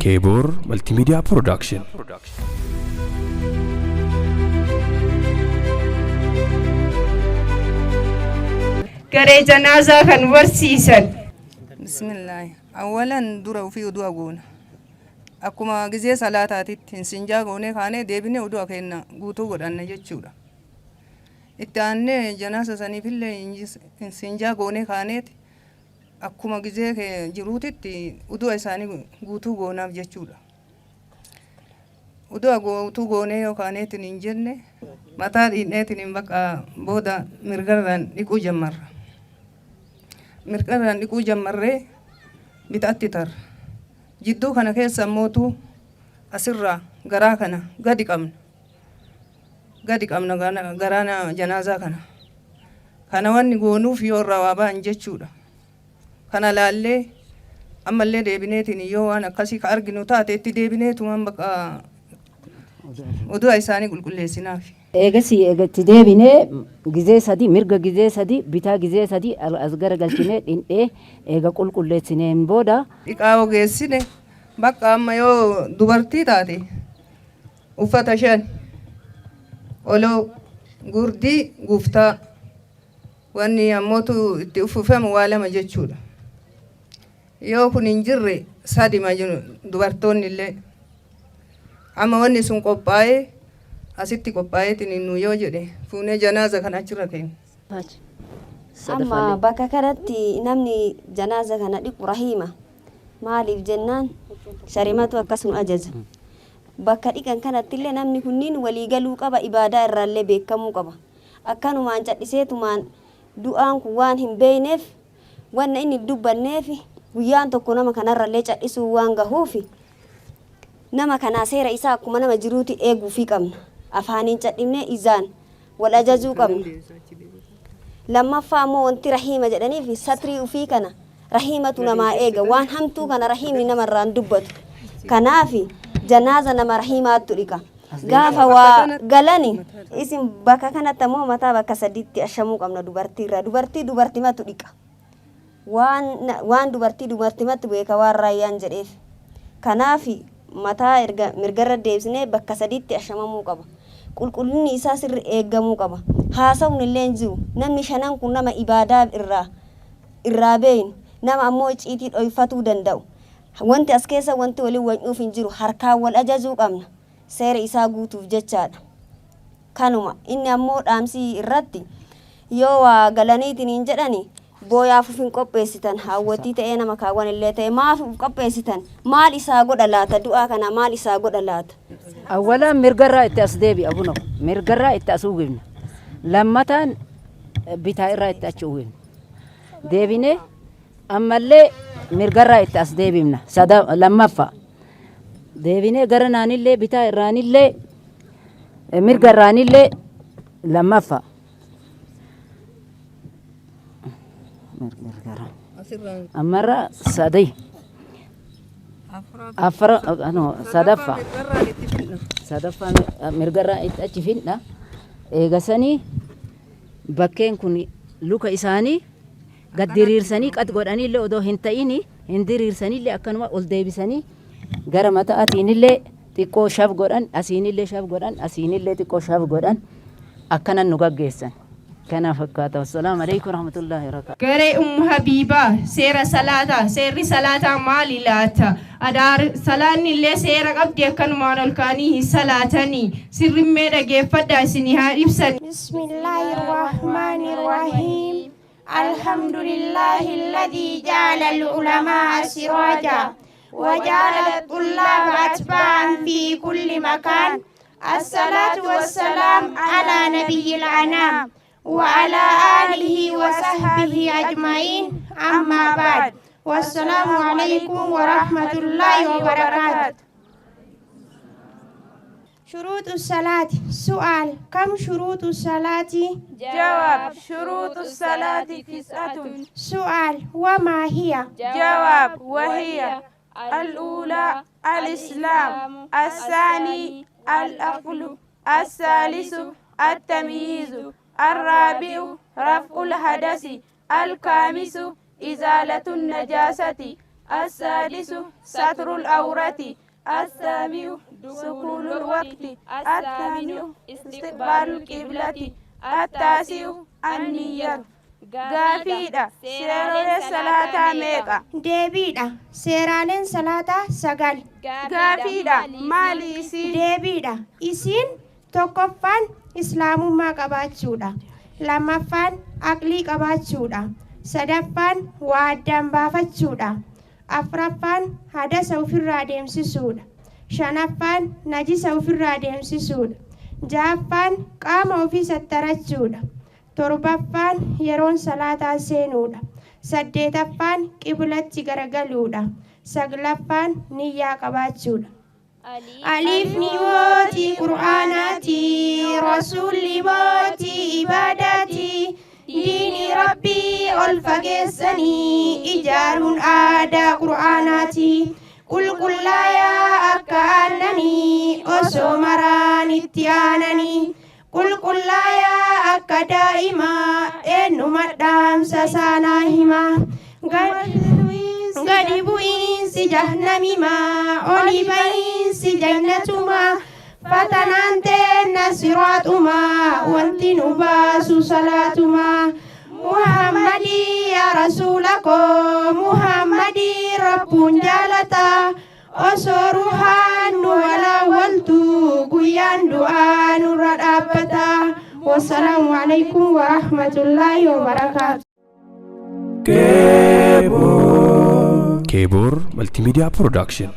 كيبور ملتي ميديا برودكشن. كري جنازة كان ورسيسن. بسم الله. أولاً دروا في ودوا قونا. أكما جزية صلاة تاتي تنسنجا قوني خانة ديبني ودوا كينا قوتو قدان نجتشورا. التاني جنازة سني في اللي تنسنجا قوني خانة أكما جزية جروتي تي ودوا إساني قوتو قونا بجتشورا. ودوا قوتو قوني يو خانة تنجنة متى إنه تنبقى بودا مرغران نكو جمر. مرغران نكو جمرة بتأتتر. جدو كنا كيس موتو أسرة غرا كنا غادي كامنا غرانا جنازة كنا وان غونو في الروابا انجتشودا كنا لالي أما اللي ديبنيتي نيو أنا كاسي كارجنو تاتي ديبنيتو من بقى ودو إساني كل سنافي إيجا تديبينه جزء سدي مرجع جزء سدي بيتا جزء سدي الأصغر قلتينه إن إيجا كل سنين بودا إكاو جسينه بقى أما يو دوبرتي تاتي وفتشان ولو غردي غفتا واني أموتو تفهم ولا ما جتشودا يو كننجري سادي ما جنو دوبرتون اللي أما واني سنقباي asitti qophaa'eetiin nu yoo jedhe fuunee janaaza kana achirra keenya. Amma bakka kanatti namni janaaza kana dhiqu rahiima maaliif jennaan sharimatu akkasuma ajaja. Bakka dhiqan kanattillee namni kunniin waliigaluu qaba ibaadaa irraallee beekamuu qaba. Akkanumaan cadhiseetumaan du'aan kun waan hin beeyneef wanna inni dubbanneef guyyaan tokko nama kanarrallee cadhisuu waan gahuufi nama kanaa seera isaa akkuma nama jiruuti eeguufii qabna. Afaanin cadhimne izaan wal ajajuu qabna. Lammaffaa ammoo wanti rahiima jedhaniif satrii ufii kana rahiimatu namaa eega waan hamtuu kana rahiimni namarraan dubbatu. Kanaaf janaaza nama rahiimaattu dhiqa. Gaafa waa galani isin bakka kanatti ammoo mataa bakka sadiitti ashamuu qabna dubartiirra. Dubartimatu dhiqa. Waan dubartimatti beeka waan raayyaan jedheef. Kanaaf mataa erga mirgarra deebisnee bakka sadiitti ashamamuu qaba. Qulqullinni isaa sirri eegamuu qaba. Haasawun illee jiru namni shanan kun nama ibaadaa irraa beeyin nama ammoo iciitii dhoyfatuu danda'u. Wanti as keessa wanti waliin wanyuuf hin jiru harkaan wal ajajuu qabna. Seera isaa guutuuf jechaadha. Kanuma inni ammoo dhaamsii irratti yoo waa galaniitiin hin jedhani booyaaf ufin qopheessitan hawwatii ta'ee nama kaawwan illee ta'e maaf qopheessitan maal isaa godha laata du'aa kana maal isaa godha laata. أولاً مرجرة التأسدبي أبونا مرجرة التأسوقين لما تان بتاعي التأشوقين ديبينه أما اللي مرجرة التأسدبي منا سدا لما فا ديبينه قرناني اللي بتاعي راني اللي مرجراني اللي لما فا مرجرة أمرا سدي أنو صدفة مرجرة إتأشفينا إيجاسني بكين كوني لوكا إساني قد ديريرسني قد قراني اللي أدو هنتايني هنديريرسني اللي أكنوا أول ديبسني غرمتا أتيني اللي تيكو شاف قران أسيني اللي شاف قران أسيني اللي تيكو شاف قران أكنا نوقع جيسن كنا فكاته والسلام عليكم ورحمة الله وبركاته. كري حبيبة سير صلاة مالي لاتا أدار سلاني اللي سير قبدي كان مانولكاني صلاتني سر ميدا جفدا سنها إبسن. بسم الله الرحمن الرحيم. الحمد لله الذي جعل العلماء سراجا وجعل الطلاب أتباعا في كل مكان. الصلاة والسلام على نبي الأنام وعلى آله وصحبه أجمعين أما بعد والسلام عليكم ورحمة الله وبركاته. شروط الصلاة. سؤال: كم شروط الصلاة؟ جواب: شروط الصلاة 9. سؤال: وما هي؟ جواب: وهي: الأولى الإسلام، الثاني العقل، الثالث التمييز، الرابع رفع الحدث، الخامس إزالة النجاسة، السادس ستر العورة السابع سكون الوقت الثامن استقبال القبلة التاسع النية غافيدا سيرالين صلاة ميقا deebiidha seeraaleen salaataa sagal غافيدا ماليسي deebiidha isiin tokkoffaan islaamummaa qabaachuudha lammaffaan aqlii qabaachuudha sadaffaan waa addaan baafachuudha afraffaan hadasa ofirraa deemsisuudha shanaffaan najisa ofirraa deemsisuudha ja'affaan qaama ofii sattarachuudha torbaffaan yeroon salaataa seenuudha saddeetaffaan qiblatti garagaluudha saglaffaan niyyaa qabaachuudha aliif ni mootii qur'aanaati rasuulli mootii ibaadaati diini rabbii ol fageessanii ijaaruun aadaa qur'aanaati qulqullaayaa akka aannanii osoo maraan itti aananii qulqullaayaa akka daa'imaa eenyuma dhaamsa saanaa himaa gadi bu'iinsi jahannamimaa oli ba'iinsi jannatumaa fatanaan teenna siraaxumaa wanti nu baasu salaatumaa muhammadii yaa rasuula koo muhammadii rabbuun jaalataa osoo ruhaan nu walaawwaltu guyyaan du'aa nurra dhaabbataa wassalaamu alaikum warahmatullaahi wabarakaatu. Kebor Multimedia Production.